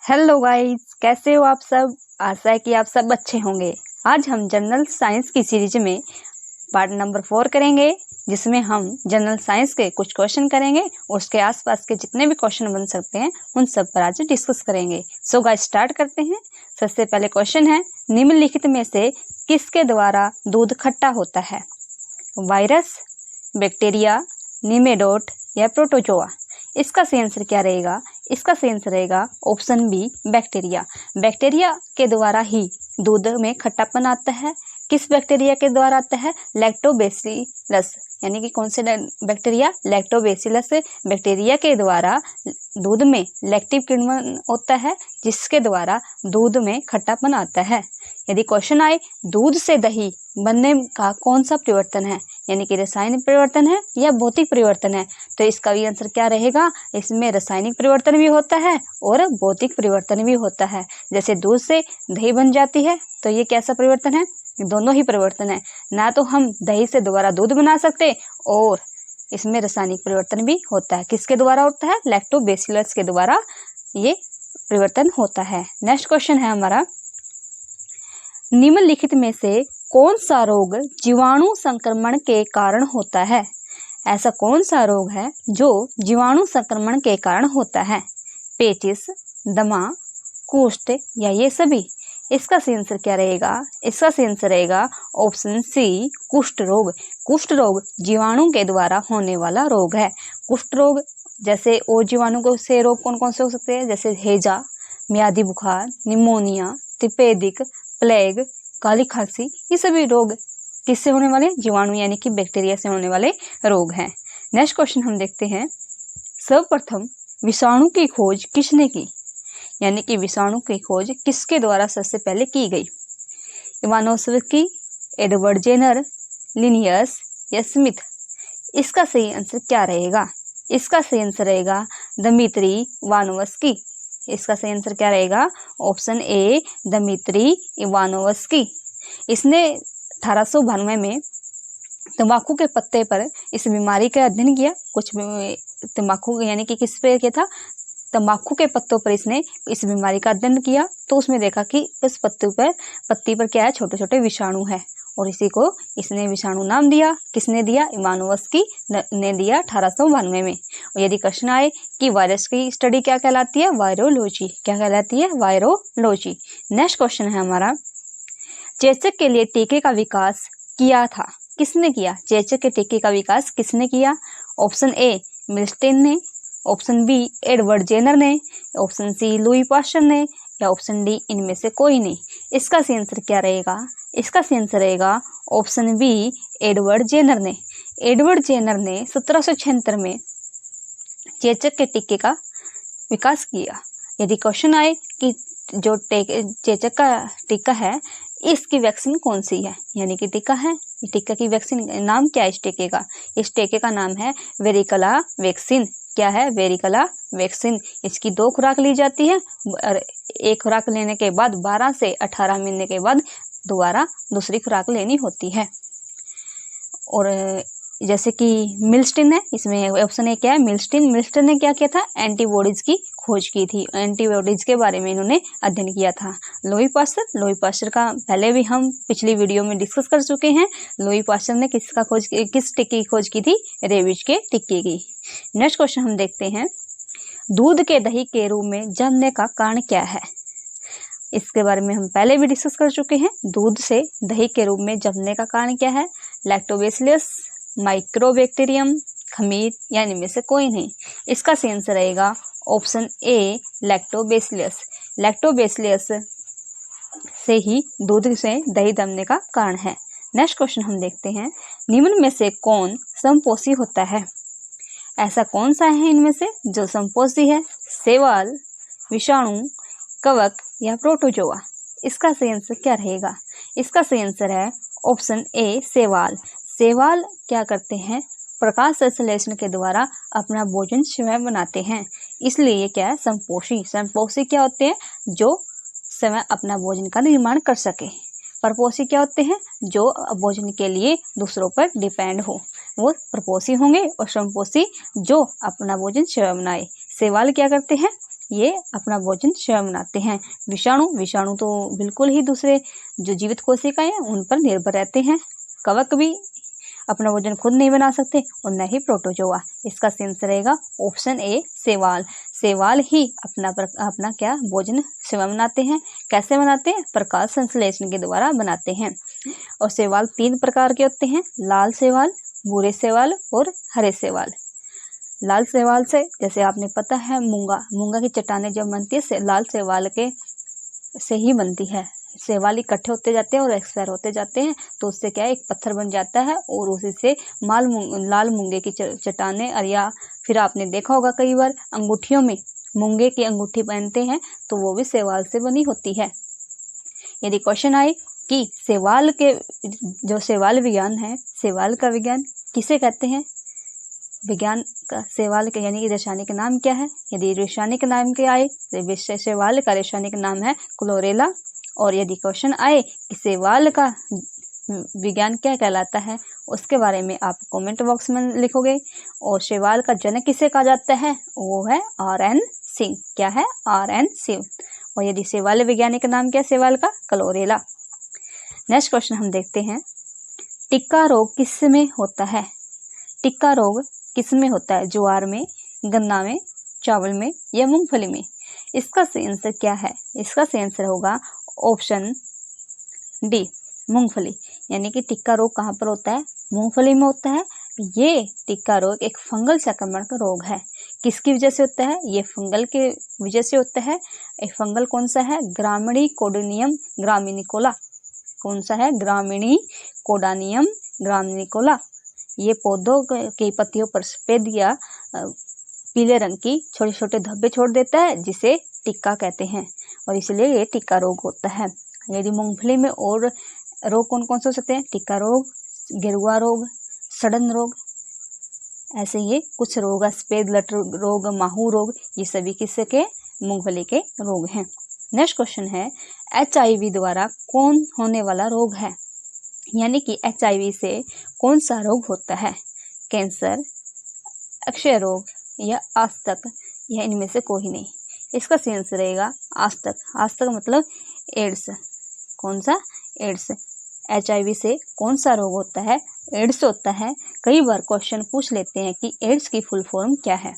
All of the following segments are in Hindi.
हेलो गाइस, कैसे हो आप सब। आशा है कि आप सब अच्छे होंगे। आज हम जनरल साइंस की सीरीज में पार्ट नंबर 4 करेंगे, जिसमें हम जनरल साइंस के कुछ क्वेश्चन करेंगे और उसके आसपास के जितने भी क्वेश्चन बन सकते हैं उन सब पर आज डिस्कस करेंगे। सो गाइस, स्टार्ट करते हैं। सबसे पहले क्वेश्चन है, निम्नलिखित में से किसके द्वारा दूध खट्टा होता है? वायरस, बैक्टीरिया, निमेटोड या प्रोटोजोआ। इसका सही आंसर क्या रहेगा? इसका सही आंसर रहेगा ऑप्शन बी, बैक्टीरिया। बैक्टीरिया के द्वारा ही दूध में खट्टापन आता है। किस बैक्टीरिया के द्वारा आता है? लैक्टोबैसिलस, यानी कि कौन से बैक्टीरिया? लैक्टोबैसिलस बैक्टीरिया के द्वारा दूध में लैक्टिव किण्वन होता है, जिसके द्वारा दूध में खट्टापन आता है। यदि क्वेश्चन आए दूध से दही बनने का कौन सा परिवर्तन है, यानी कि रासायनिक परिवर्तन है या भौतिक परिवर्तन है, तो इसका भी आंसर क्या रहेगा? इसमें रासायनिक परिवर्तन भी होता है और भौतिक परिवर्तन भी होता है। जैसे दूध से दही बन जाती है, तो ये कैसा परिवर्तन है? दोनों ही परिवर्तन है। ना तो हम दही से दोबारा दूध बना सकते और इसमें रासायनिक परिवर्तन भी होता है। किसके द्वारा होता है? लैक्टोबैसिलस के द्वारा ये परिवर्तन होता है। नेक्स्ट क्वेश्चन है हमारा, निम्नलिखित में से कौन सा रोग जीवाणु संक्रमण के कारण होता है? ऐसा कौन सा रोग है जो जीवाणु संक्रमण के कारण होता है? पेचिस, दमा, कुष्ठ या ये सभी? इसका सही आंसर क्या रहेगा? इसका सही आंसर रहेगा ऑप्शन सी, कुष्ठ रोग। कुष्ठ रोग जीवाणु के द्वारा होने वाला रोग है। कुष्ठ रोग जैसे और जीवाणु को से रोग कौन कौन से हो सकते हैं? जैसे हैजा, म्यादी बुखार, निमोनिया, तिपेदिक, प्लेग, काली खांसी, ये सभी रोग किससे होने वाले? जीवाणु यानी कि बैक्टीरिया से होने वाले रोग हैं। नेक्स्ट क्वेश्चन हम देखते हैं, सर्वप्रथम विषाणु की खोज किसने की? यानी कि विषाणु की खोज किसके द्वारा सबसे पहले की गई? इवानोव्स्की, एडवर्ड जेनर, लिनियस या स्मिथ? इसका सही आंसर क्या रहेगा? इसका सही आंसर रहेगा दमित्री इवानोव्स्की। इसका सही आंसर क्या रहेगा? Option A, Dmitri Ivanovsky. इसने 1892 में तंबाकू के पत्ते पर इस बीमारी का अध्ययन किया। कुछ तंबाकू यानी कि किस पे किया था? तंबाकू के पत्तों पर इसने इस बीमारी का अध्ययन किया, तो उसमें देखा कि इस पत्ती पर क्या है? छोटे छोटे विषाणु है, और इसी को इसने विषाणु नाम दिया। किसने दिया? इवानोव्स्की ने दिया 1892 में। और यदि क्वेश्चन आए कि वायरस की स्टडी क्या कहलाती है? वायरोलॉजी। क्या कहलाती है? वायरोलॉजी। नेक्स्ट क्वेश्चन है हमारा, चेचक के लिए टीके का विकास किया था, किसने किया? चेचक के टीके का विकास किसने किया? ऑप्शन ए, मिल्स्टीन ने, ऑप्शन बी, एडवर्ड जेनर ने, ऑप्शन सी, लुई पास्चर ने या ऑप्शन डी, इनमें से कोई नहीं। इसका सही आंसर क्या रहेगा? इसका सही आंसर रहेगा ऑप्शन बी, एडवर्ड जेनर ने। एडवर्ड जेनर ने 1776 में चेचक के टीके का विकास किया। यदि क्वेश्चन आए कि जो चेचक का टीका है, इसकी वैक्सीन कौन सी है, यानी कि टीका है, ये टीका की वैक्सीन नाम क्या है इस टीके का? इस टीके का नाम है वेरिकला वैक्सीन। क्या है? वेरिकला वैक्सीन। इसकी 2 खुराक ली जाती है और एक खुराक लेने के बाद 12 से 18 महीने के बाद दोबारा दूसरी खुराक लेनी होती है। और जैसे कि मिल्स्टीन है, इसमें ऑप्शन ए क्या है? मिल्स्टीन ने क्या किया था? एंटीबॉडीज की खोज की थी। एंटीबॉडीज के बारे में इन्होंने अध्ययन किया था। लुई पास्चर का पहले भी हम पिछली वीडियो में डिस्कस कर चुके हैं। लुई पास्चर ने किस टीके की खोज की थी? रेबीज के टीके की। नेक्स्ट क्वेश्चन हम देखते हैं, दूध के दही के रूप में जमने का कारण क्या है? इसके बारे में हम पहले भी डिस्कस कर चुके हैं। दूध से दही के रूप में जमने का कारण क्या है? लैक्टोबैसिलस, माइक्रोबैक्टीरियम, खमीर या इनमें से कोई नहीं। इसका सही आंसर रहेगा ऑप्शन ए, लैक्टोबैसिलस। लैक्टोबैसिलस से ही दूध से दही जमने का कारण है। नेक्स्ट क्वेश्चन हम देखते हैं, निम्न में से कौन समपोषी होता है? ऐसा कौन सा है इनमें से जो समपोषी है? शैवाल, विषाणु, कवक या प्रोटोजोआ? इसका सही आंसर क्या रहेगा? इसका सही आंसर है ऑप्शन ए, शैवाल। शैवाल क्या करते हैं? प्रकाश संश्लेषण के द्वारा अपना भोजन स्वयं बनाते हैं, इसलिए ये क्या है? संपोषी। संपोषी क्या होते हैं? जो स्वयं अपना भोजन का निर्माण कर सके। परपोषी क्या होते हैं? जो भोजन के लिए दूसरों पर डिपेंड हो, वो परपोषी होंगे। और संपोषी जो अपना भोजन स्वयं बनाए। शैवाल क्या करते हैं? ये अपना भोजन स्वयं बनाते हैं। विषाणु तो बिल्कुल ही दूसरे जो जीवित कोशिकाएं हैं उन पर निर्भर रहते हैं। कवक भी अपना भोजन खुद नहीं बना सकते और न ही प्रोटोजोआ। इसका सही आंसर रहेगा ऑप्शन ए शैवाल। शैवाल ही अपना क्या भोजन स्वयं बनाते हैं। कैसे बनाते हैं? प्रकाश संश्लेषण के द्वारा बनाते हैं। और शैवाल 3 प्रकार के होते हैं, लाल शैवाल, भूरे शैवाल और हरे शैवाल। लाल शैवाल से जैसे आपने पता है मूंगा की चट्टानें जब बनती है लाल शैवाल के से ही बनती है। शैवाल इकट्ठे होते जाते हैं और एक्सपायर होते जाते हैं, तो उससे क्या है एक पत्थर बन जाता है और उसी से लाल मूंगे की चट्टानें। और या फिर आपने देखा होगा कई बार अंगूठियों में मूंगे की अंगूठी पहनते हैं तो वो भी शैवाल से बनी होती है। यदि क्वेश्चन आए कि शैवाल के जो शैवाल विज्ञान है, शैवाल का विज्ञान किसे कहते हैं? विज्ञान का शैवाल का यानी कि रासायनिक नाम क्या है? यदि रासायनिक नाम के आए तो शैवाल का रासायनिक नाम है क्लोरेला। और यदि क्वेश्चन आए कि शैवाल का विज्ञान क्या कहलाता है, उसके बारे में आप कमेंट बॉक्स में लिखोगे। और शैवाल का जनक किसे कहा जाता है? वो है RN सिंह। क्या है? RN सिंह। और यदि शैवाल वैज्ञानिक नाम क्या है शैवाल का? क्लोरेला। नेक्स्ट क्वेश्चन हम देखते हैं, टिक्का रोग किस में होता है? टिक्का रोग किस में होता है? ज्वार में, गन्ना में, चावल में या मूंगफली में? इसका सही आंसर क्या है? इसका सही आंसर होगा ऑप्शन डी, मूंगफली। यानी कि टिक्का रोग कहाँ पर होता है? मूंगफली में होता है। ये टिक्का रोग एक फंगल संक्रमण का रोग है। किसकी वजह से होता है? ये फंगल के वजह से होता है। एक फंगल कौन सा है? ग्रामिणी कोडानियम ग्रामिनिकोला। कौन सा है? ग्रामिणी कोडानियम ग्रामिनिकोला। ये पौधों की पत्तियों पर सफेद या पीले रंग की छोटे छोटे धब्बे छोड़ देता है, जिसे टिक्का कहते हैं और इसलिए ये टिक्का रोग होता है। यदि मूंगफली में और रोग कौन कौन से हो सकते हैं? टिक्का रोग, गेरुआ रोग, सड़न रोग, ऐसे ये कुछ रोग, सफेद लट रोग, माहू रोग, ये सभी किससे के? मूंगफली के रोग हैं। नेक्स्ट क्वेश्चन है, HIV द्वारा कौन होने वाला रोग है? यानी कि HIV से कौन सा रोग होता है? कैंसर, अक्षय रोग या आस्तक या इनमें से कोई नहीं? इसका सही आंसर रहेगा आस्तक। आस्तक मतलब एड्स। कौन सा? एड्स। HIV से कौन सा रोग होता है? एड्स होता है। कई बार क्वेश्चन पूछ लेते हैं कि एड्स की फुल फॉर्म क्या है।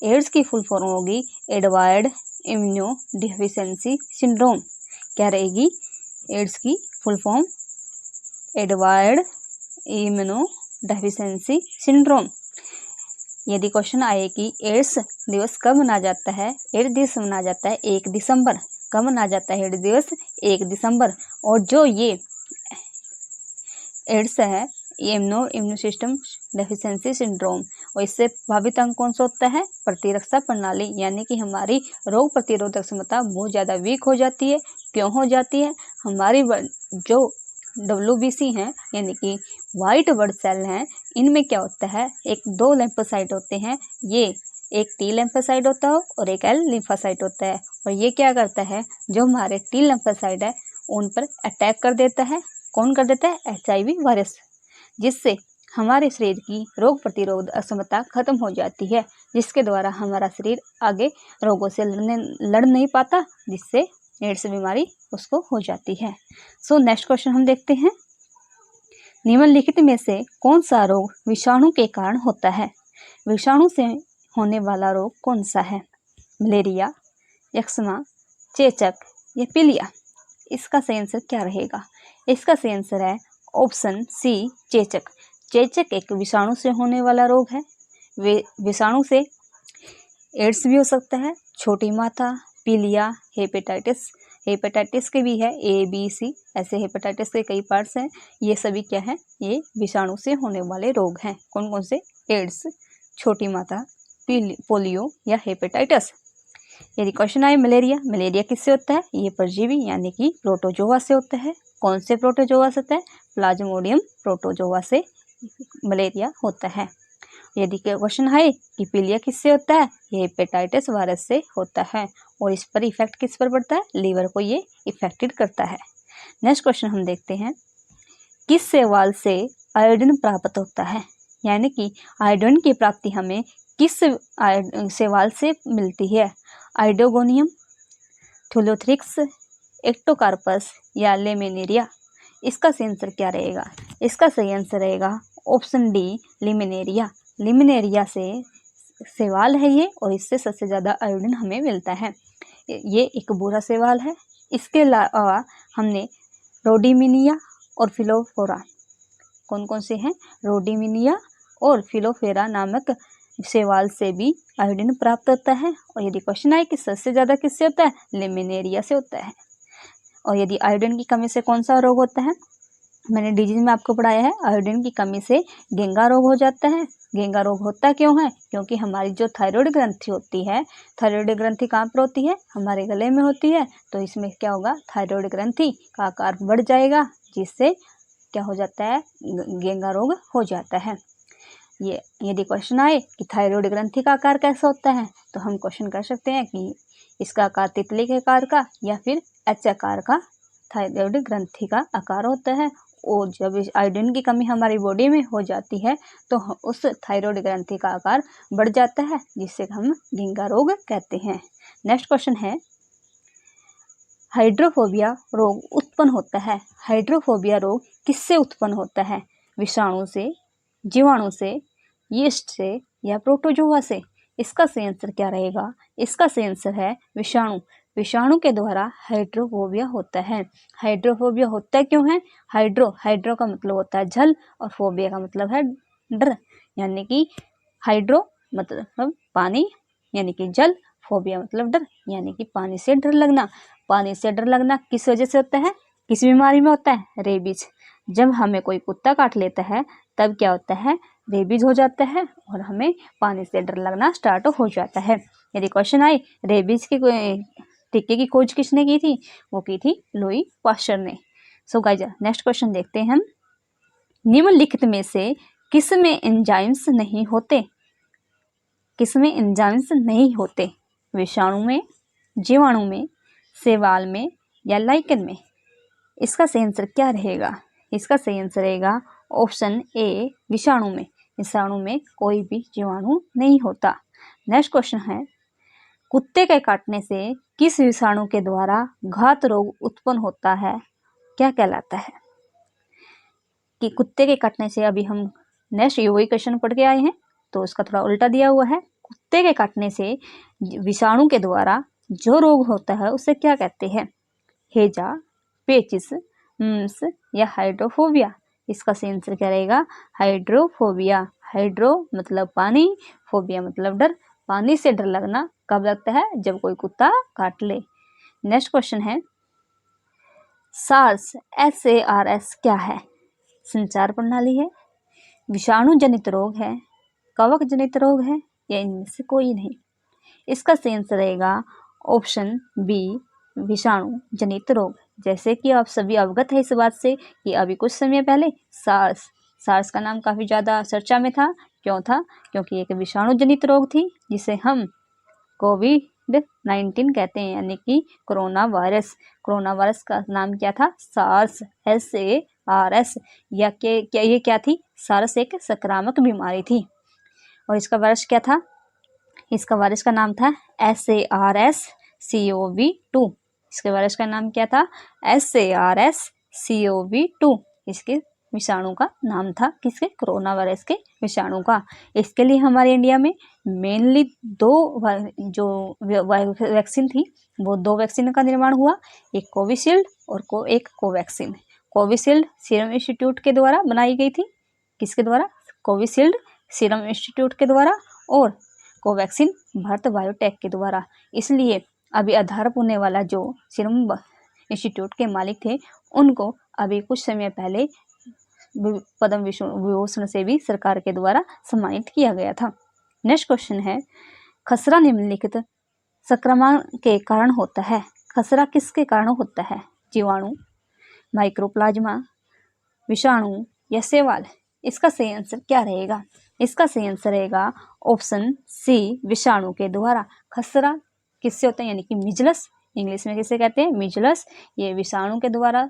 एड्स की फुल फॉर्म होगी एडवायर्ड इम्यूनो डिफिशिएंसी सिंड्रोम। क्या रहेगी? एड्स की full form acquired immunodeficiency syndrome. यदि क्वेश्चन आए कि एड्स दिवस कब मनाया जाता है? एड्स दिवस मनाया जाता है 1 दिसंबर। कब मनाया जाता है एड्स दिवस? 1 दिसंबर। और जो ये एड्स है इम्यूनो सिस्टम डेफिशिएंसी सिंड्रोम, और इससे प्रभावित अंग कौन सा होता है? प्रतिरक्षा प्रणाली। यानी कि हमारी रोग प्रतिरोधक क्षमता बहुत ज़्यादा वीक हो जाती है। क्यों हो जाती है? हमारी जो WBC हैं यानी कि वाइट ब्लड सेल हैं, इनमें क्या होता है? 2 लिम्फोसाइट होते हैं। ये एक T लिम्फोसाइट होता है और एक L लिम्फोसाइट होता है। और ये क्या करता है? जो हमारे T लिम्फोसाइट है उन पर अटैक कर देता है। कौन कर देता है? HIV वायरस, जिससे हमारे शरीर की रोग प्रतिरोध क्षमता खत्म हो जाती है, जिसके द्वारा हमारा शरीर आगे रोगों से लड़ नहीं पाता, जिससे एड्स बीमारी उसको हो जाती है। सो नेक्स्ट क्वेश्चन हम देखते हैं, निम्नलिखित में से कौन सा रोग विषाणु के कारण होता है? विषाणु से होने वाला रोग कौन सा है? मलेरिया, यक्ष्मा, चेचक या पीलिया? इसका सही आंसर क्या रहेगा? इसका सही आंसर है ऑप्शन सी, चेचक। चेचक एक विषाणु से होने वाला रोग है। विषाणु से एड्स भी हो सकता है, छोटी माता, पीलिया, हेपेटाइटिस के भी है ABC, ऐसे हेपेटाइटिस के कई पार्ट्स हैं। ये सभी क्या है? ये विषाणु से होने वाले रोग हैं। कौन कौन से? एड्स, छोटी माता, पोलियो या हेपेटाइटिस। यदि क्वेश्चन आए मलेरिया किससे होता है? ये परजीवी यानी कि प्रोटोजोआ से होता है। कौन से प्रोटोजोआ से होता है? प्लाज्मोडियम प्रोटोजोआ से मलेरिया होता है। यदि क्वेश्चन है कि पीलिया किससे होता है? ये हेपेटाइटिस वायरस से होता है और इस पर इफेक्ट किस पर पड़ता है? लीवर को ये इफेक्टेड करता है। नेक्स्ट क्वेश्चन हम देखते हैं, किस शैवाल से आयोडीन प्राप्त होता है? यानी कि आयोडीन की प्राप्ति हमें किस शैवाल से मिलती है? आइडोगोनियम, थुलोथ्रिक्स, एक्टोकार्पस या लेमिनेरिया। इसका सही आंसर क्या रहेगा? इसका सही आंसर रहेगा ऑप्शन डी, लिमिनेरिया। लिमिनेरिया से शैवाल है ये, और इससे सबसे ज़्यादा आयोडीन हमें मिलता है। ये एक बुरा शैवाल है। इसके अलावा हमने रोडिमिनिया और फिलोफोरा, कौन कौन से हैं? रोडिमिनिया और फिलोफेरा नामक शैवाल से भी आयोडीन प्राप्त होता है। और यदि क्वेश्चन आए कि सबसे ज़्यादा किससे होता है? लेमिनेरिया से होता है। और यदि आयोडीन की कमी से कौन सा रोग होता है? मैंने डिजीज में आपको पढ़ाया है, आयोडीन की कमी से गेंगा रोग हो जाता है। गेंगा रोग होता क्यों है? क्योंकि हमारी जो थायराइड ग्रंथि होती है, थायराइड ग्रंथि कहाँ पर होती है? हमारे गले में होती है। तो इसमें क्या होगा? थायराइड ग्रंथि का आकार बढ़ जाएगा, जिससे क्या हो जाता है? गेंगा रोग हो जाता है। ये यदि क्वेश्चन आए कि थायराइड ग्रंथि का आकार कैसा होता है, तो हम क्वेश्चन कर सकते हैं कि इसका आकार तितली के आकार का या फिर एच आकार का थायराइड ग्रंथि का आकार होता है। और जब इस आयोडीन की कमी हमारी बॉडी में हो जाती है तो उस थायराइड ग्रंथि का आकार बढ़ जाता है, जिससे हम गेंगा रोग कहते हैं। नेक्स्ट क्वेश्चन है, हाइड्रोफोबिया रोग उत्पन्न होता है। हाइड्रोफोबिया रोग किससे उत्पन्न होता है? विषाणु से, जीवाणु से, यीस्ट से या प्रोटोजोआ से? इसका सही आंसर क्या रहेगा? इसका सही आंसर है विषाणु। विषाणु के द्वारा हाइड्रोफोबिया होता है। हाइड्रोफोबिया होता क्यों है? हाइड्रो का मतलब होता है जल, और फोबिया का मतलब है डर, यानी कि हाइड्रो मतलब पानी यानी कि जल, फोबिया मतलब डर यानी कि पानी से डर लगना। पानी से डर लगना किस वजह से होता है? किस बीमारी में होता है? रेबीज। जब हमें कोई कुत्ता काट लेता है तब क्या होता है? रेबीज हो जाता है और हमें पानी से डर लगना स्टार्ट हो जाता है। यदि क्वेश्चन आए रेबीज के टीके की खोज किसने की थी? वो की थी लुई पाश्चर ने। सो गाइस, नेक्स्ट क्वेश्चन देखते हैं हम। निम्नलिखित में से किसमें एंजाइम्स नहीं होते? किसमें एंजाइम्स नहीं होते? विषाणु में, जीवाणु में, शैवाल में या लाइकन में? इसका सही आंसर क्या रहेगा? इसका सही आंसर रहेगा ऑप्शन ए, विषाणु में। विषाणु में कोई भी जीवाणु नहीं होता। नेक्स्ट क्वेश्चन है, कुत्ते के काटने से किस विषाणु के द्वारा घात रोग उत्पन्न होता है? क्या कहलाता है? कि कुत्ते के काटने से, अभी हम नेक्स्ट वही क्वेश्चन पढ़ के आए हैं तो उसका थोड़ा उल्टा दिया हुआ है। कुत्ते के काटने से विषाणु के द्वारा जो रोग होता है उसे क्या कहते हैं? हेजा, पेचिस, मम्स या हाइड्रोफोबिया? इसका सही आंसर क्या रहेगा? हाइड्रोफोबिया। हाइड्रो मतलब पानी, फोबिया मतलब डर। पानी से डर लगना कब लगता है? जब कोई कुत्ता काट ले। नेक्स्ट क्वेश्चन है, सार्स SARS क्या है? संचार प्रणाली है, विषाणु जनित रोग है, कवक जनित रोग है या इनमें से कोई नहीं? इसका सही आंसर रहेगा ऑप्शन बी, विषाणु जनित रोग। जैसे कि आप सभी अवगत है इस बात से कि अभी कुछ समय पहले सार्स का नाम काफ़ी ज़्यादा चर्चा में था। क्यों था? क्योंकि एक विषाणु जनित रोग थी जिसे हम कोविड-19 कहते हैं, यानी कि कोरोना वायरस। कोरोना वायरस का नाम क्या था? SARS, SARS। या क्या ये क्या थी? सार्स एक संक्रामक बीमारी थी। और इसका वायरस क्या था? इसका वायरस का नाम था SARS-CoV-2। इसके वायरस का नाम क्या था? SARS-CoV-2 इसके विषाणु का नाम था। किसके? कोरोना वायरस के विषाणु का। इसके लिए हमारे इंडिया में मेनली जो वैक्सीन थी वो 2 वैक्सीन का निर्माण हुआ, एक कोविशील्ड और एक कोवैक्सीन। कोविशील्ड सीरम इंस्टीट्यूट के द्वारा बनाई गई थी। किसके द्वारा? कोविशील्ड सीरम इंस्टीट्यूट के द्वारा, और कोवैक्सीन भारत बायोटेक के द्वारा। इसलिए अभी आधार पुणे वाला जो सीरम इंस्टीट्यूट के मालिक थे उनको अभी कुछ समय पहले पद्म विभूषण से भी सरकार के द्वारा सम्मानित किया गया था। नेक्स्ट क्वेश्चन है, खसरा निम्नलिखित संक्रमण के कारण होता है। खसरा किसके कारण होता है? जीवाणु, माइक्रोप्लाज्मा, विषाणु या शैवाल? इसका सही आंसर क्या रहेगा? इसका सही आंसर रहेगा ऑप्शन सी, विषाणु के द्वारा। खसरा किससे होता है? यानी कि मिजलस, इंग्लिश में किसे कहते हैं? मिजलस। ये विषाणु के द्वारा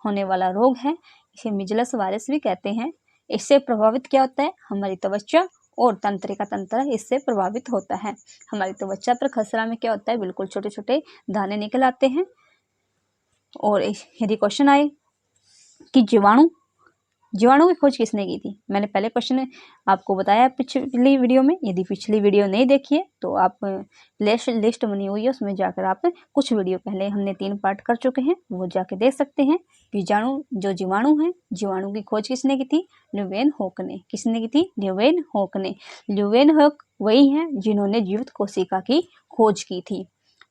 होने वाला रोग है, इसे मिजलस वायरस भी कहते हैं। इससे प्रभावित क्या होता है? हमारी त्वचा और तंत्रिका तंत्र इससे प्रभावित होता है। हमारी त्वचा पर खसरा में क्या होता है, बिल्कुल छोटे छोटे दाने निकल आते हैं। और यदि क्वेश्चन आए कि जीवाणु की खोज किसने की थी, मैंने पहले क्वेश्चन आपको बताया पिछली वीडियो में। यदि पिछली वीडियो नहीं देखी है तो आप लिस्ट बनी हुई है, उसमें जाकर आप कुछ वीडियो पहले हमने 3 पार्ट कर चुके हैं, वो जाके देख सकते हैं। जीवाणु है, जीवाणु की खोज किसने की थी, ल्यूवेनहॉक ने। किसने की थी, ल्यूवेनहॉक ने। ल्यूवेनहॉक वही है जिन्होंने जीवित कोशिका की खोज की थी।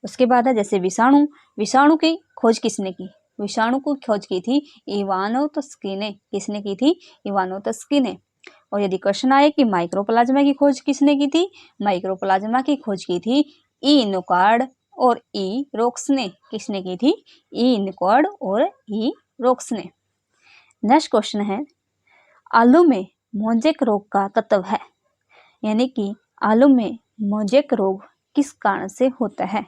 उसके बाद है जैसे विषाणु की खोज किसने की, विषाणु को खोज की थी इवानोव्स्की ने। किसने की थी, इवानोव्स्की ने। और यदि क्वेश्चन आए कि माइक्रोप्लाज्मा की खोज किसने की थी, माइक्रोप्लाज्मा की खोज की थी ई नोकार्ड और ई रोक्स ने। किसने की थी, ई नोकार्ड और ई रोक्स ने। नेक्स्ट क्वेश्चन है, आलू में मोजेक रोग का तत्व है, यानी कि आलू में मोजेक रोग किस कारण से होता है,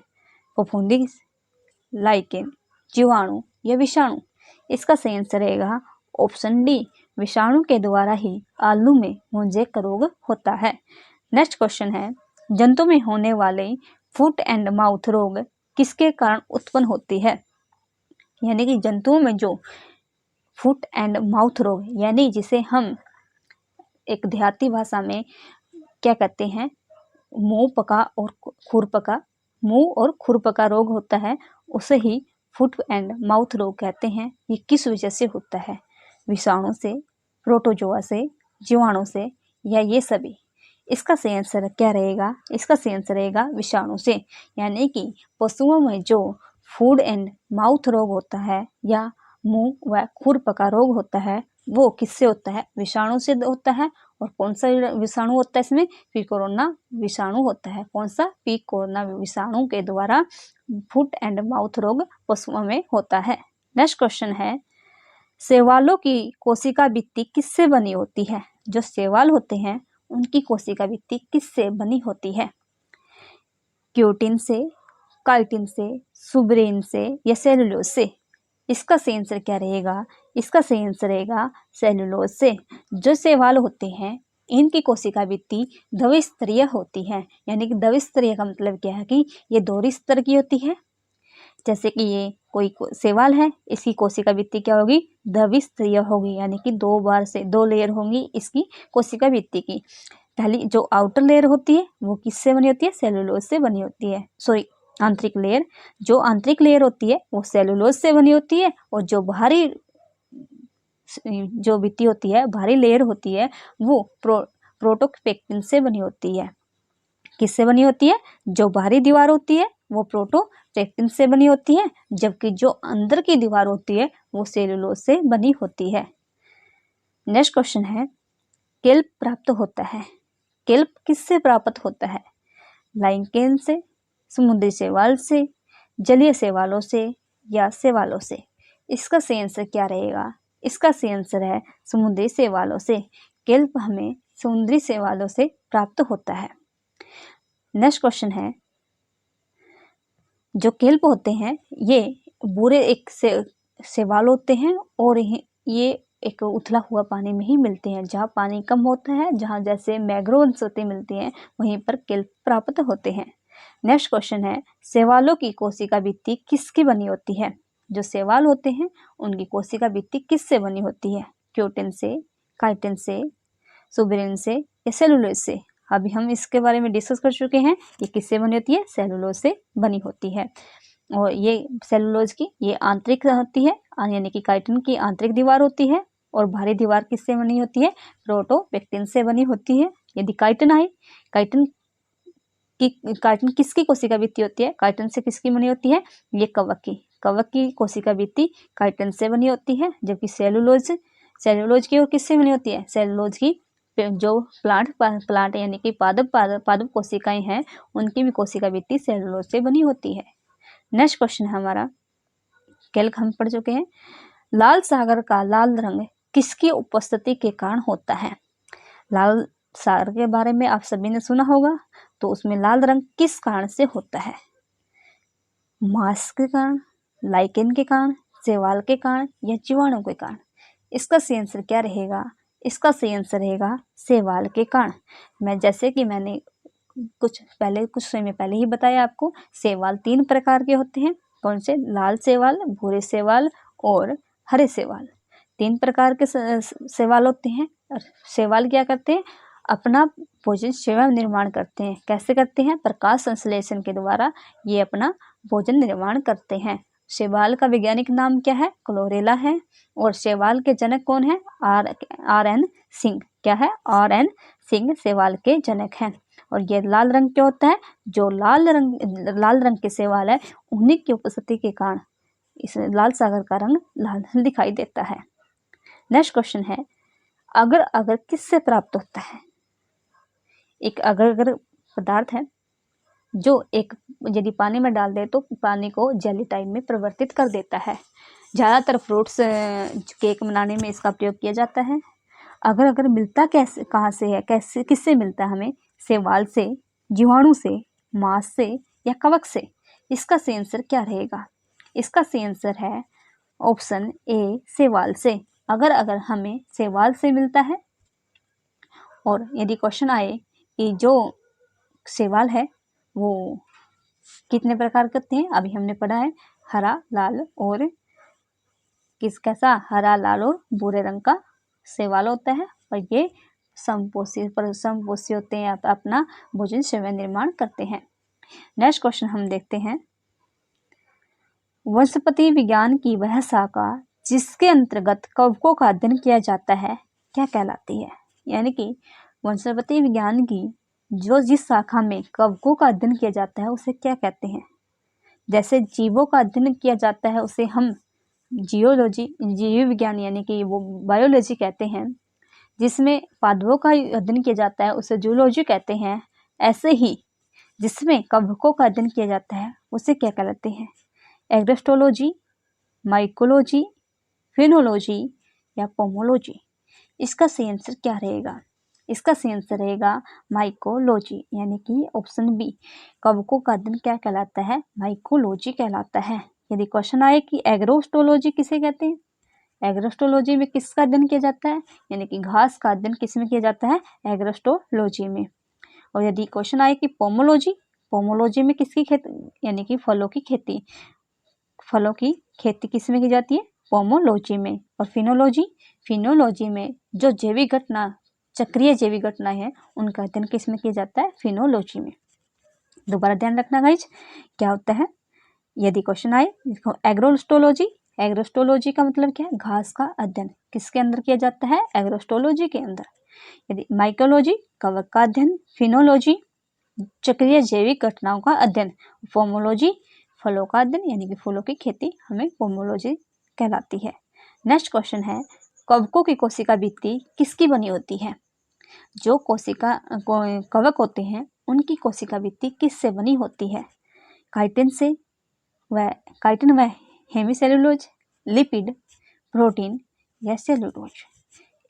फफूंदी, लाइकेन, जीवाणु या विषाणु। इसका सही आंसर रहेगा ऑप्शन डी, विषाणु के द्वारा ही आलू में मोजेक रोग होता है। नेक्स्ट क्वेश्चन है, जंतु में होने वाले फुट एंड माउथ रोग किसके कारण उत्पन्न होती है, यानी कि जंतुओं में जो फुट एंड माउथ रोग, यानी जिसे हम एक देहाती भाषा में क्या कहते हैं, मुंह और खुरपका रोग होता है, उसे ही फुट एंड माउथ रोग कहते हैं। ये किस वजह से होता है, विषाणु से, प्रोटोजोआ से, जीवाणु से, या ये सभी। इसका सही आंसर क्या रहेगा, इसका सही आंसर रहेगा विषाणु से। यानी कि पशुओं में जो फूड एंड माउथ रोग होता है या मुंह व खुरपका रोग होता है, वो किससे होता है, विषाणु से होता है। और कौन सा विषाणु होता है इसमें, पिकोरोना विषाणु होता है। कौन सा, पिकोरोना विषाणु के द्वारा फुट एंड माउथ रोग पशुओं में होता है। नेक्स्ट क्वेश्चन है, शैवालों की कोशिका भित्ति किससे बनी होती है, जो शैवाल होते हैं उनकी कोशिका भित्ति किससे बनी होती है, क्यूटिन से, काइटिन से, सुब्रेन से या सेलुलोज से। इसका सही आंसर क्या रहेगा, इसका सही आंसर रहेगा सेलुलोज से। जो शैवाल होते हैं इनकी कोशिका भित्ति द्विस्तरीय होती है, यानी कि द्विस्तरीय का मतलब क्या है कि ये दोहरी स्तर की होती है। जैसे कि ये कोई शैवाल है, इसकी कोशिका भित्ति क्या होगी, द्विस्तरीय होगी, यानी कि 2 बार से 2 लेयर होंगी इसकी कोशिका भित्ति की। पहली जो आउटर लेयर होती है वो किससे बनी होती है, सेलुलोज से बनी होती है। सॉरी, आंतरिक लेयर, जो आंतरिक लेयर होती है वो सेलुलोज से बनी होती है। और जो बाहरी जो भित्ति होती है, बाहरी लेयर होती है, वो प्रोटोपेक्टिन से बनी होती है। किससे बनी होती है, जो बाहरी दीवार होती है वो प्रोटोपेक्टिन से बनी होती है, जबकि जो अंदर की दीवार होती है वो सेलुलोज से बनी होती है। नेक्स्ट क्वेश्चन है, केल्प प्राप्त होता है, केल्प किससे प्राप्त होता है, लाइकेन से, समुद्री शैवाल से, जलीय शैवालों से या शैवालों से। इसका सही आंसर क्या रहेगा, इसका सही आंसर है समुद्री शैवालों से। केल्प हमें समुद्री शैवालों से प्राप्त होता है। नेक्स्ट क्वेश्चन है, जो केल्प होते हैं ये बुरे एक शैवाल होते हैं और ये एक उथला हुआ पानी में ही मिलते हैं। जहाँ पानी कम होता है, जहाँ जैसे मैंग्रोव्स होते मिलते हैं, वहीं पर केल्प प्राप्त होते हैं। नेक्स्ट क्वेश्चन है, शैवालों की कोशिका भित्ति किसकी बनी होती है, जो शैवाल होते हैं उनकी कोशिका भित्ति किससे बनी होती है, क्यूटिन से, काइटिन से, सुब्रेन से या सेलुलोज से। अभी हम इसके बारे में डिस्कस कर चुके हैं, ये किससे बनी होती है, सेलुलोज से बनी होती है। और ये सेलुलोज की ये आंतरिक होती है, यानी कि काइटिन की आंतरिक दीवार होती है। और बाहरी दीवार किससे बनी होती है, प्रोटोपेक्टिन से बनी होती है। यदि काइटिन आए, काइटिन किसकी कोशिका भित्ति होती है, काइटिन से किसकी बनी होती है, ये कवक की कोशिका भित्ति काइटिन से बनी होती है। जबकि सेलुलोज की और किससे बनी होती है, सेलुलोज की जो प्लांट यानी कि पादप कोशिकाएं हैं उनकी भी कोशिका भित्ति सेलुलोज से बनी होती है। नेक्स्ट क्वेश्चन है हमारा, कैल्क हम पढ़ चुके हैं। लाल सागर का लाल रंग किसकी उपस्थिति के कारण होता है, लाल सागर के बारे में आप सभी ने सुना होगा, तो उसमें लाल रंग किस कारण से होता है, मांस के कारण, लाइकेन के कारण, शैवाल के कारण या जीवाणु के कारण। इसका सही आंसर क्या रहेगा, इसका सही आंसर रहेगा शैवाल के कारण। मैं जैसे कि मैंने कुछ समय पहले ही बताया आपको, शैवाल 3 प्रकार के होते हैं। कौन से? लाल शैवाल, भूरे शैवाल और हरे शैवाल। 3 प्रकार के शैवाल होते हैं। और शैवाल क्या करते हैं? अपना भोजन स्वयं निर्माण करते हैं। कैसे करते हैं? प्रकाश संश्लेषण के द्वारा ये अपना भोजन निर्माण करते हैं। शैवाल का वैज्ञानिक नाम क्या है? क्लोरेला है। और शैवाल के जनक कौन है? आर.एन. सिंह। क्या है? आर.एन. सिंह शैवाल के जनक हैं। और ये लाल रंग क्या होता है? जो लाल रंग के शैवाल है, उन्हीं की उपस्थिति के कारण इस लाल सागर का रंग लाल दिखाई देता है। नेक्स्ट क्वेश्चन है, अगर अगर किससे प्राप्त होता है? एक अगर पदार्थ है जो एक यदि पानी में डाल दे तो पानी को जेली टाइप में परिवर्तित कर देता है। ज़्यादातर फ्रूट्स केक बनाने में इसका प्रयोग किया जाता है। अगर मिलता कैसे, कहाँ से है, कैसे, किससे मिलता है हमें? शैवाल से, जीवाणु से, मांस से या कवक से? इसका सही आंसर क्या रहेगा? इसका सही आंसर है ऑप्शन ए, शैवाल से। अगर हमें शैवाल से मिलता है। और यदि क्वेश्चन आए कि जो शैवाल है वो कितने प्रकार के होते हैं, अभी हमने पढ़ा है हरा, लाल और कैसा? हरा, लाल और भूरे रंग का शैवाल होता है। और ये समपोषी होते हैं, अपना भोजन स्वयं निर्माण करते हैं। नेक्स्ट क्वेश्चन हम देखते हैं, वनस्पति विज्ञान की वह शाखा जिसके अंतर्गत कवकों का अध्ययन किया जाता है क्या कहलाती है? यानी कि वनस्पति विज्ञान की जिस शाखा में कवकों का अध्ययन किया जाता है उसे क्या कहते हैं? जैसे जीवों का अध्ययन किया जाता है उसे हम जीव विज्ञान यानी कि वो बायोलॉजी कहते हैं। जिसमें पादपों का अध्ययन किया जाता है उसे जूलॉजी कहते हैं। ऐसे ही जिसमें कवकों का अध्ययन किया जाता है उसे क्या कहलाते हैं? एग्रोस्टोलॉजी, माइकोलॉजी, फिनोलॉजी या पोमोलॉजी? इसका सही आंसर क्या रहेगा? इसका सही आंसर रहेगा माइकोलॉजी, यानी कि ऑप्शन बी। कवकों का अध्ययन क्या कहलाता है? माइकोलॉजी कहलाता है। यदि क्वेश्चन आए कि एग्रोस्टोलॉजी किसे कहते हैं? एग्रोस्टोलॉजी में किसका अध्ययन किया जाता है? यानी कि घास का अध्ययन किसमें किया जाता है? एग्रोस्टोलॉजी में। और यदि क्वेश्चन आए कि पोमोलॉजी में किसकी खेती, यानी कि फलों की खेती किसमें की जाती है? पोमोलॉजी में। और फिनोलॉजी में जो चक्रीय जैविक घटना है उनका अध्ययन किसमें किया जाता है? फिनोलॉजी में। दोबारा ध्यान रखना गाइज, क्या होता है? यदि क्वेश्चन आए एग्रोस्टोलॉजी का मतलब क्या है? घास का अध्ययन किसके अंदर किया जाता है? एग्रोस्टोलॉजी के अंदर। यदि माइकोलॉजी कवक का अध्ययन, फिनोलॉजी चक्रीय जैविक घटनाओं का अध्ययन, पोमोलॉजी फलों का अध्ययन यानी कि फूलों की खेती हमें पोमोलॉजी कहलाती है। नेक्स्ट क्वेश्चन है, कवकों की कोशिका भित्ति किसकी बनी होती है? जो कवक होते हैं उनकी कोशिका भित्ति किससे बनी होती है? काइटिन व हेमीसेलुलोज, लिपिड, प्रोटीन या सेलुलोज?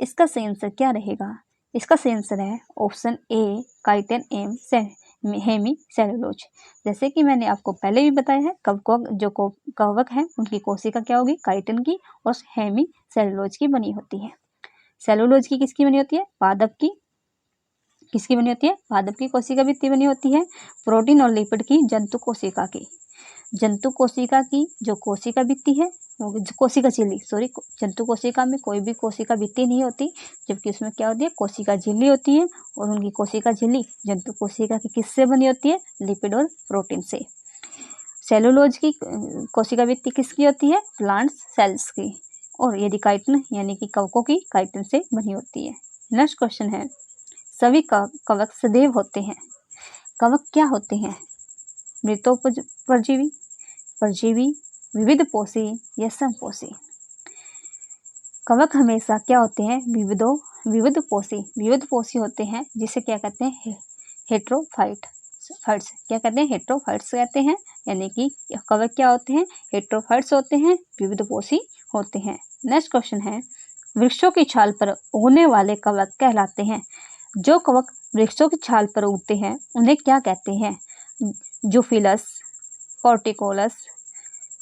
इसका सही आंसर क्या रहेगा? इसका सही आंसर है ऑप्शन ए, काइटिन एम हेमीसेलुलोज। जैसे कि मैंने आपको पहले भी बताया है, कवक है उनकी कोशिका क्या होगी? काइटिन की और हेमीसेलुलोज की बनी होती है। सेलुलोज की किसकी बनी होती है? पादप की। किसकी बनी होती है? पादप की कोशिका भित्ति बनी होती है। प्रोटीन और लिपिड की जंतु कोशिका की। जंतु कोशिका की जो कोशिका भित्ति है वो कोशिका झिल्ली, जंतु कोशिका में कोई भी कोशिका भित्ति नहीं होती, जबकि उसमें क्या होती है? कोशिका झिल्ली होती है। और उनकी कोशिका झिल्ली जंतु कोशिका की किससे बनी होती है? लिपिड और प्रोटीन से। सेलुलोज की कोशिका भित्ति किसकी होती है? प्लांट्स सेल्स की। और यदि काइटिन यानी कि कवकों की काइटिन से बनी होती है। नेक्स्ट क्वेश्चन है, सभी कवक सदैव होते हैं। कवक क्या होते हैं? परजीवी, विविध पोषी या समपोषी? कवक हमेशा क्या होते हैं? विविध पोषी होते हैं, जिसे क्या कहते हैं? हेट्रोफाइट्स। क्या कहते हैं? हेट्रोफाइट्स कहते हैं। यानी कि कवक क्या होते हैं? हेट्रोफाइट्स होते हैं, विविध पोषी होते हैं। नेक्स्ट क्वेश्चन है, वृक्षों की छाल पर उगने वाले कवक कहलाते हैं। जो कवक वृक्षों की छाल पर उगते हैं उन्हें क्या कहते हैं? जूफिलस, कॉर्टिकोलस,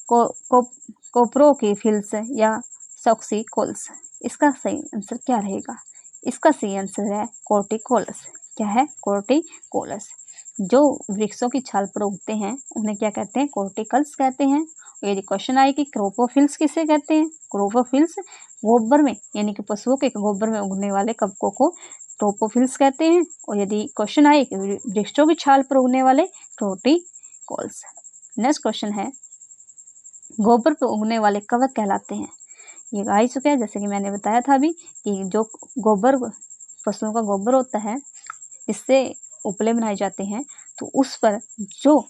कोप्रोफिल्स या सॉक्सिकोल्स? इसका सही आंसर क्या रहेगा? इसका सही आंसर है कोर्टिकोलस। क्या है? कोर्टिकोलस। जो वृक्षों की छाल पर उगते हैं उन्हें क्या कहते हैं? कोर्टिकल्स कहते हैं। यदि क्वेश्चन आए कि क्रोपोफिल्स किसे कहते हैं? क्रोपोफिल्स गोबर में यानी कि पशुओं के गोबर में उगने वाले कवकों को क्रोपोफिल्स कहते हैं। और यदि क्वेश्चन आए कि वृक्षों की छाल पर उगने वाले, कोर्टिकोल्स। नेक्स्ट क्वेश्चन है, गोबर पर उगने वाले कवक कहलाते हैं। ये आ ही चुका है, जैसे कि मैंने बताया था अभी कि जो गोबर पशुओं का गोबर होता है इससे उपले बनाए जाते हैं, तो उस पर जो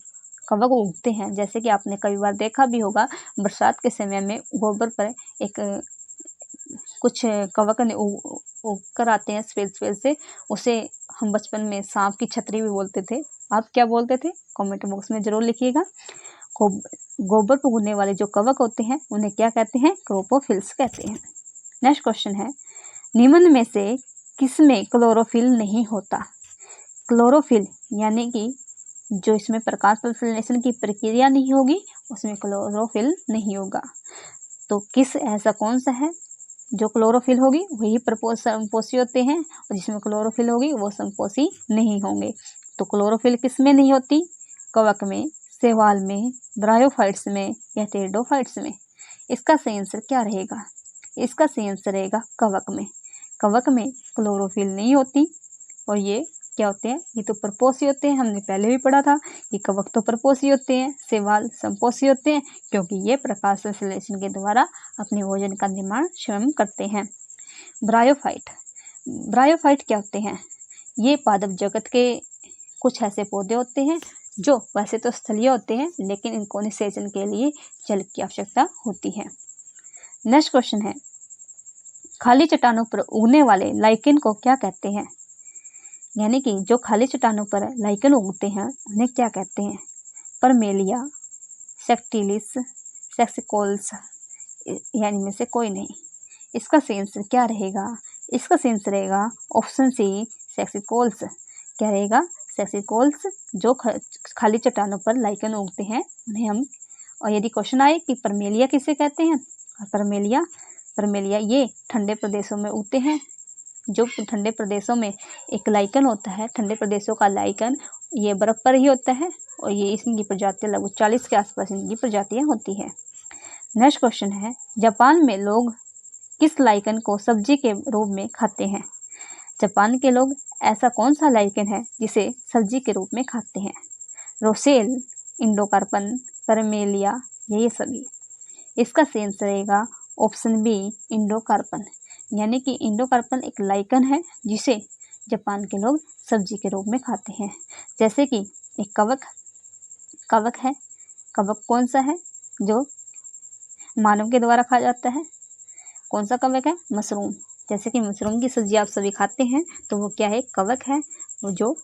कवक उगते हैं, जैसे कि आपने कई बार देखा भी होगा बरसात के समय में गोबर पर एक कुछ कवक उग कर आते हैं सफेद से, उसे हम बचपन में सांप की छतरी भी बोलते थे। आप क्या बोलते थे? कमेंट बॉक्स में जरूर लिखिएगा। गोबर पर उगने वाले जो कवक होते हैं उन्हें क्या कहते हैं? क्रोपोफिल्स कहते हैं। नेक्स्ट क्वेश्चन है, निम्न में से किसमें क्लोरोफिल नहीं होता? क्लोरोफिल यानी कि जो इसमें प्रकाश संश्लेषण की प्रक्रिया नहीं होगी उसमें क्लोरोफिल नहीं होगा। तो किस ऐसा कौन सा है जो क्लोरोफिल होगी वही संपोषी होते हैं, और जिसमें क्लोरोफिल होगी वो संपोषी नहीं होंगे। तो क्लोरोफिल किस में नहीं होती? कवक में, शैवाल में, ब्रायोफाइट्स में या टेरिडोफाइट्स में। इसका सही आंसर क्या रहेगा? इसका सही आंसर रहेगा कवक में। कवक में क्लोरोफिल नहीं होती, और ये क्या होते हैं? ये तो परपोषी होते हैं। हमने पहले भी पढ़ा था कि कवक तो परपोषी होते हैं, शैवाल संपोषी होते हैं, क्योंकि ये प्रकाश संश्लेषण के द्वारा अपने भोजन का निर्माण स्वयं करते हैं। ब्रायोफाइट क्या होते हैं? ये पादप जगत के कुछ ऐसे पौधे होते हैं जो वैसे तो स्थलीय होते हैं, लेकिन इनको निषेचन के लिए जल की आवश्यकता होती है। नेक्स्ट क्वेश्चन है, खाली चट्टानों पर उगने वाले लाइकेन को क्या कहते हैं? यानी कि जो खाली चट्टानों पर लाइकेन उगते हैं उन्हें क्या कहते हैं? परमेलिया, सेक्टिलिस, सेक्सिकोल्स, यानी में से कोई नहीं। इसका सही आंसर क्या रहेगा? इसका सही आंसर रहेगा ऑप्शन सी, सेक्सिकोल्स। क्या रहेगा? सेक्सिकोल्स। जो खाली चट्टानों पर लाइकेन उगते हैं उन्हें हम, और यदि क्वेश्चन आए कि परमेलिया किसे कहते हैं, परमेलिया ये ठंडे प्रदेशों में उगते हैं। जो ठंडे प्रदेशों में एक लाइकन होता है, ठंडे प्रदेशों का लाइकन, ये बर्फ पर ही होता है, और ये इनकी प्रजातियां लगभग 40 के आसपास इनकी प्रजातियां होती है। नेक्स्ट क्वेश्चन है, जापान में लोग किस लाइकन को सब्जी के रूप में खाते हैं? जापान के लोग ऐसा कौन सा लाइकन है जिसे सब्जी के रूप में खाते हैं? रोसेल, इंडोकार्पन, परमेलिया, ये सभी। इसका सही आंसर रहेगा ऑप्शन बी, इंडोकार्पन। यानी कि इंडोकार्पन एक लाइकन है जिसे जापान के लोग सब्जी के रूप में खाते हैं। जैसे कि एक कवक है। कवक कौन सा है जो मानव के द्वारा खाया जाता है? कौन सा कवक है? मशरूम। जैसे कि मशरूम की सब्जी आप सभी खाते हैं, तो वो क्या है? कवक है, वो जो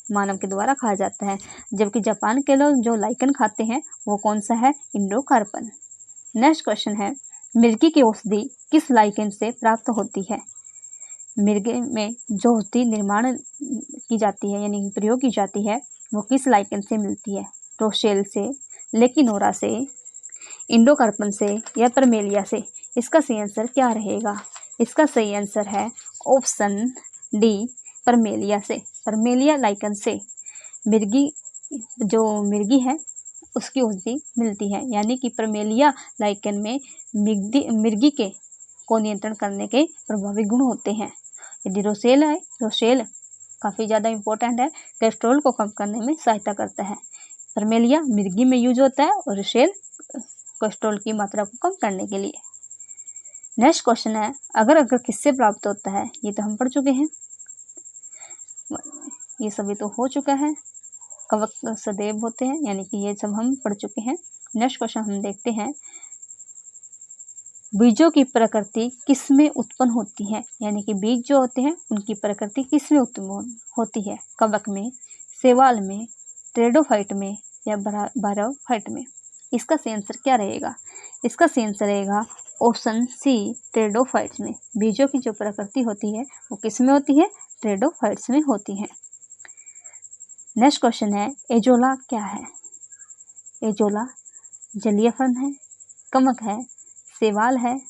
मानव के द्वारा खाया जाता है। जबकि जापान के लोग जो लाइकन खाते हैं वो कौन सा है? इंडोकार्पन। नेक्स्ट क्वेश्चन है, मिर्गी की औषधि किस लाइकेन से प्राप्त होती है? मिर्गी में जो औषधि निर्माण की जाती है यानी प्रयोग की जाती है वो किस लाइकेन से मिलती है? रोसेल से, लेकिनोरा से, इंडोकार्पन से या परमेलिया से। इसका सही आंसर क्या रहेगा? इसका सही आंसर है ऑप्शन डी, परमेलिया से। परमेलिया लाइकन से मिर्गी है उसकी औषधि मिलती है। यानी कि परमेलिया लाइकन में मिर्गी के को नियंत्रण करने के प्रभावी गुण होते हैं। यदि रोसेल है, रोसेल काफ़ी ज़्यादा इम्पोर्टेंट है, कोलेस्ट्रॉल को कम करने में सहायता करता है। परमेलिया मिर्गी में यूज होता है और रोसेल कोलेस्ट्रॉल की मात्रा को कम करने के लिए। नेक्स्ट क्वेश्चन है, अगर किससे प्राप्त होता है? ये तो हम पढ़ चुके हैं, ये सभी तो हो चुका है। कवक सदैव होते हैं, यानी कि ये सब हम पढ़ चुके हैं। नेक्स्ट क्वेश्चन हम देखते हैं, बीजों की प्रकृति किसमें उत्पन्न होती है? यानी कि बीज जो होते हैं उनकी प्रकृति किसमें उत्पन्न होती है? कवक में, शैवाल में, टेरिडोफाइट में या ब्रायोफाइट में। इसका सही आंसर क्या रहेगा? इसका सही आंसर रहेगा ऑप्शन सी, टेरिडोफाइट्स में। बीजों की जो प्रकृति होती है वो किसमें होती है? टेरिडोफाइट्स में होती है। नेक्स्ट क्वेश्चन है, एजोला क्या है? एजोला जलीय फर्न है, कवक है, शैवाल है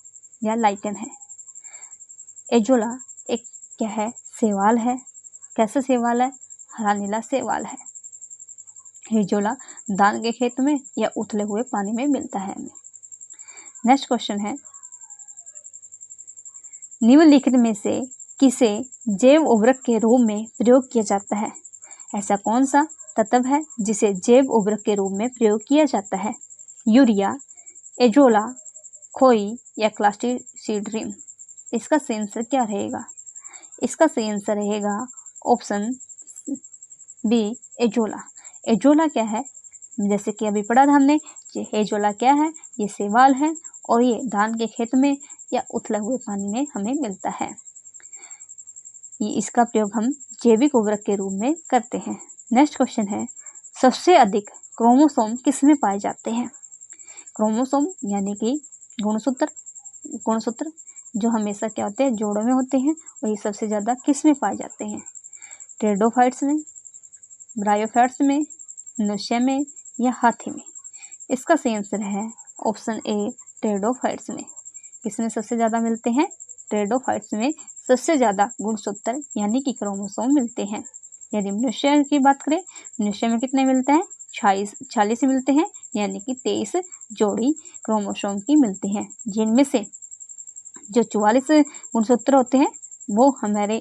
या लाइकन है? एजोला एक क्या है, शैवाल है। कैसा शैवाल है? हरा नीला शैवाल है। हिजोला धान के खेत में या उथले हुए पानी में मिलता है हमें। नेक्स्ट क्वेश्चन है, निम्नलिखित में से किसे जैव उर्वरक के रूप में प्रयोग किया जाता है? ऐसा कौन सा तत्व है जिसे जैव उर्वरक के रूप में प्रयोग किया जाता है? यूरिया, एजोला, खोई या क्लास्ट्रीडियम? इसका सही आंसर क्या रहेगा? इसका सही आंसर रहेगा ऑप्शन बी, एजोला। एजोला क्या है? जैसे कि अभी पढ़ा था हमने, एजोला क्या है? ये शैवाल है और ये धान के खेत में या उथले हुए पानी में हमें मिलता है। ये इसका प्रयोग हम जैविक उर्वरक के रूप में करते हैं। नेक्स्ट क्वेश्चन है, सबसे अधिक क्रोमोसोम किसमें पाए जाते हैं? क्रोमोसोम यानी कि गुणसूत्र जो हमेशा क्या होते हैं, जोड़ों में होते हैं, वही सबसे ज़्यादा किस में पाए जाते हैं? टेरिडोफाइट्स में, ब्रायोफाइट्स में, मनुष्य में या हाथी में? इसका सही आंसर है ऑप्शन ए, टेरिडोफाइट्स में। किसमें सबसे ज़्यादा मिलते हैं? टेरिडोफाइट्स में सबसे ज़्यादा गुणसूत्र यानी कि क्रोमोसोम मिलते हैं। यदि मनुष्य की बात करें, मनुष्य में कितने मिलते हैं? 46 मिलते हैं, यानी कि 23 जोड़ी क्रोमोसोम की मिलती हैं, जिनमें से जो 44 गुणसूत्र होते हैं वो हमारे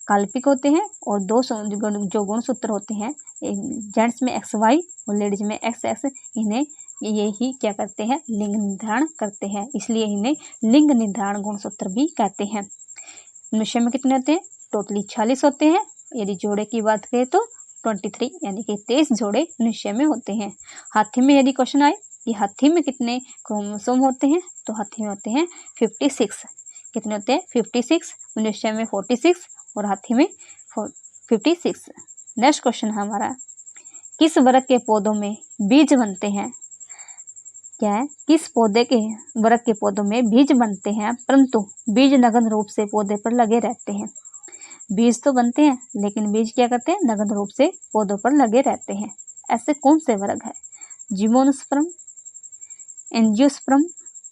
काल्पनिक होते हैं और दो जो गुणसूत्र होते हैं, जेंट्स में XY और लेडीज में XX, इन्हें ये ही क्या करते हैं? लिंग निर्धारण करते हैं, इसलिए इन्हें लिंग निर्धारण गुणसूत्र भी कहते हैं। मनुष्य में कितने होते हैं? टोटली 46 होते हैं। यदि जोड़े की बात करें तो 23 यानी कि 23 जोड़े मनुष्य में होते हैं। हाथी में यदि क्वेश्चन आए कि हाथी में कितने क्रोमोसोम होते हैं, तो हाथी में होते हैं 56। कितने होते हैं? 56। मनुष्य में 46 और हाथी में 56। नेक्स्ट क्वेश्चन है हमारा, किस वर्ग के पौधों में बीज बनते हैं? क्या है? किस पौधे के वर्ग के पौधों में बीज बनते हैं परंतु बीज नग्न रूप से पौधे पर लगे रहते हैं? बीज तो बनते हैं लेकिन बीज क्या करते हैं? नग्न रूप से पौधों पर लगे रहते हैं। ऐसे कौन से वर्ग है? जिम्नोस्पर्म, एंजियोस्पर्म,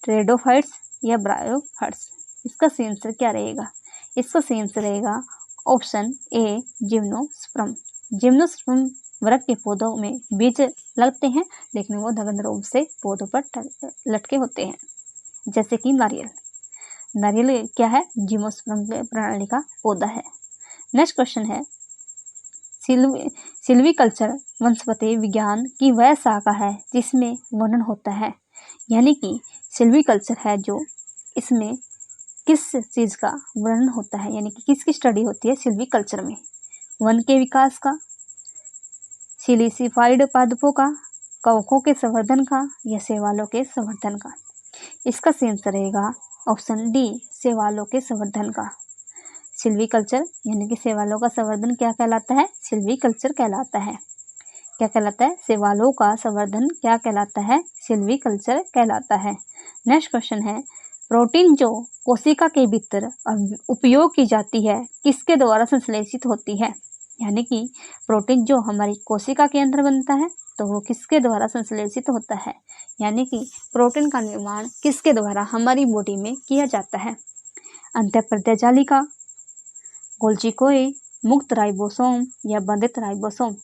टेरिडोफाइट्स या ब्रायोफाइट्स? इसका सही आंसर क्या रहेगा? इसका सही आंसर रहेगा ऑप्शन ए, जिम्नोस्पर्म। जिम्नोस्पर्म वर्ग के पौधों में बीज लगते हैं लेकिन वो नग्न रूप से पौधों पर लटके होते हैं, जैसे कि नारियल। नारियल क्या है? जिम्नोस्पर्म प्रणाली का पौधा है। नेक्स्ट क्वेश्चन है, सिल्वीकल्चर वनस्पति विज्ञान की वह शाखा है जिसमें वर्णन होता है, यानी कि सिल्वीकल्चर है जो इसमें किस चीज़ का वर्णन होता है, यानी कि किसकी स्टडी होती है सिल्वीकल्चर में? वन के विकास का, सिलिसिफाइड पादपों का, कवकों के संवर्धन का या शैवालों के संवर्धन का? इसका सही आंसर रहेगा ऑप्शन डी, शैवालों के संवर्धन का। सिल्वीकल्चर यानी कि शैवालों का संवर्धन क्या कहलाता है? सिल्वीकल्चर कहलाता है। क्या कहलाता है? शैवालों का संवर्धन क्या कहलाता है? सिल्वीकल्चर कहलाता है। नेक्स्ट क्वेश्चन है, प्रोटीन जो कोशिका के भीतर उपयोग की जाती है किसके द्वारा संश्लेषित होती है? यानी कि प्रोटीन जो हमारी कोशिका के अंदर बनता है तो वो किसके द्वारा संश्लेषित होता है? यानी कि प्रोटीन का निर्माण किसके द्वारा हमारी बॉडी में किया जाता है? अंतःप्रद्या जालिका, गोल्जी कोए, मुक्त राइबोसोम या बंधित राइबोसोम?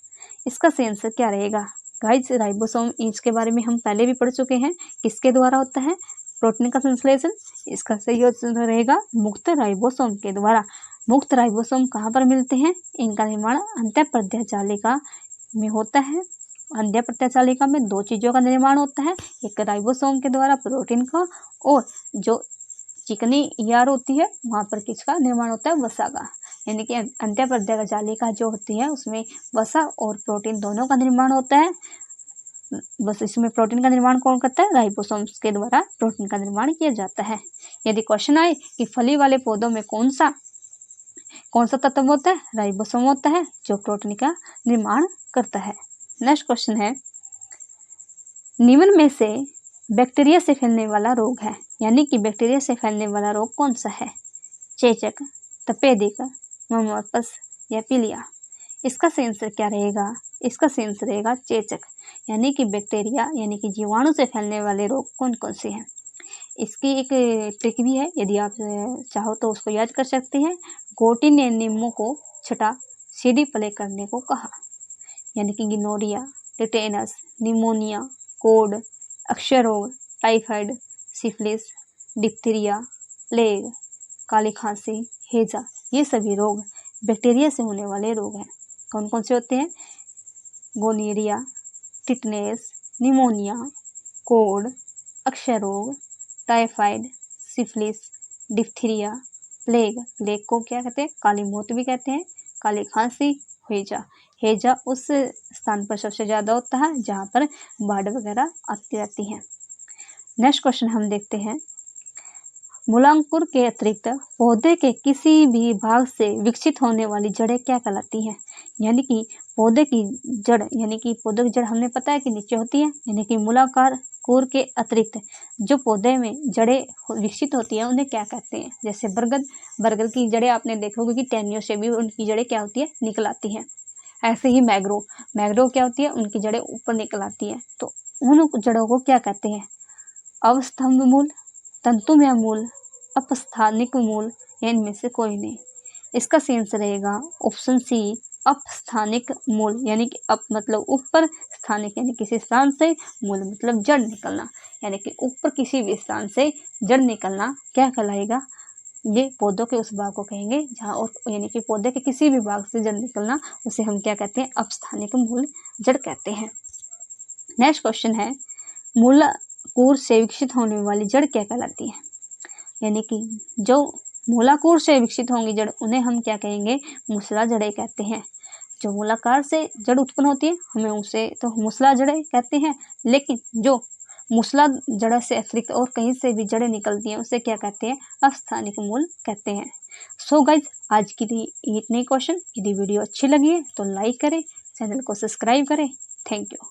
इसका सही आंसर क्या रहेगा? गाइस, राइबोसोम इसके बारे में हम पहले भी पढ़ चुके हैं, किसके द्वारा होता है प्रोटीन का संश्लेषण? इसका सही आंसर रहेगा मुक्त राइबोसोम के द्वारा। मुक्त राइबोसोम कहाँ पर मिलते हैं? इनका निर्माण अंतःप्रद्या जालिका में होता है। अंतःप्रद्या जालिका में दो चीज़ों का निर्माण होता है, एक राइबोसोम के द्वारा प्रोटीन का, और जो चिकनी यार होती है वहाँ पर किसका निर्माण होता है? वसा का। यानी कि अंतःप्रद्या जालिका जो होती है उसमें वसा और प्रोटीन दोनों का निर्माण होता है। बस इसमें प्रोटीन का निर्माण कौन करता है? राइबोसोम्स के द्वारा प्रोटीन का निर्माण किया जाता है। यदि क्वेश्चन आए कि फली वाले पौधों में कौन सा तत्व होता है? राइबोसोम होता है जो प्रोटीन का निर्माण करता है। नेक्स्ट क्वेश्चन है, निम्न में से बैक्टीरिया से फैलने वाला रोग है, यानी कि बैक्टीरिया से फैलने वाला रोग कौन सा है? चेचक, तपेदिक, ममोर्पस या पीलिया? इसका सही आंसर क्या रहेगा? इसका सही आंसर रहेगा चेचक, यानी कि बैक्टीरिया यानी कि जीवाणु से फैलने वाले रोग कौन कौन से हैं? इसकी एक ट्रिक भी है, यदि आप चाहो तो उसको याद कर सकते हैं। गोटी ने नींबू को छटा, सीढ़ी प्ले करने को कहा। यानी कि गिनोरिया, टिटेनस, निमोनिया, कोड, अक्षय रोग, टाइफाइड, सिफिलिस, डिप्थीरिया, प्लेग, काली खांसी, हैजा, ये सभी रोग बैक्टीरिया से होने वाले रोग हैं। कौन कौन से होते हैं? गोनोरिया, टिटनेस, निमोनिया, कोड, अक्षय रोग, typhoid, syphilis, diphtheria, plague. Plague को क्या कहते हैं? काली मौत भी कहते हैं। काली खांसी, हैजा। हैजा उस स्थान पर सबसे ज़्यादा होता है जहाँ पर बाढ़ वगैरह आती रहती हैं। नेक्स्ट क्वेश्चन हम देखते हैं, मूलांकुर के अतिरिक्त पौधे के किसी भी भाग से विकसित होने वाली जड़ें क्या कहलाती हैं? यानी कि पौधे की जड़, यानी कि पौधे की जड़ हमने पता है कि नीचे होती है, यानी कि मूलांकुर के अतिरिक्त जो पौधे में जड़ें विकसित होती हैं उन्हें क्या कहते हैं? जैसे बरगद की जड़ें आपने देखा होगा कि टहनियों से भी उनकी जड़ें क्या होती है? निकल आती हैं। ऐसे ही मैंग्रोव क्या होती है? उनकी जड़ें ऊपर निकल आती हैं। तो उन जड़ों को क्या कहते हैं? अवस्तंभ मूल, तंतुमय मूल, अपस्थानिक मूल, या इनमें से कोई नहीं। इसका सही आंसर रहेगा ऑप्शन सी, अपस्थानिक मूल। यानी कि अप मतलब ऊपर, स्थानिक यानी किसी स्थान से, मूल मतलब जड़ निकलना, यानी कि ऊपर किसी भी स्थान से जड़ निकलना क्या कहलाएगा? ये पौधों के उस भाग को कहेंगे जहाँ, और यानी कि पौधे के किसी भी भाग से जड़ निकलना, उसे हम क्या कहते हैं? अपस्थानिक मूल जड़ कहते हैं। नेक्स्ट क्वेश्चन है, मूलांकुर से विकसित होने वाली जड़ क्या कहलाती है? यानी कि जो मूलांकुर से विकसित होंगी जड़, उन्हें हम क्या कहेंगे? मूसला जड़ें कहते हैं। जो मूलाकार से जड़ उत्पन्न होती है हमें उसे तो मूसला जड़ें कहते हैं, लेकिन जो मूसला जड़ से अतिरिक्त और कहीं से भी जड़ें निकलती हैं उसे क्या कहते हैं? अस्थानिक मूल कहते हैं। सो गाइज, आज की इतने क्वेश्चन। यदि वीडियो अच्छी लगी है तो लाइक करें, चैनल को सब्सक्राइब करें। Thank you.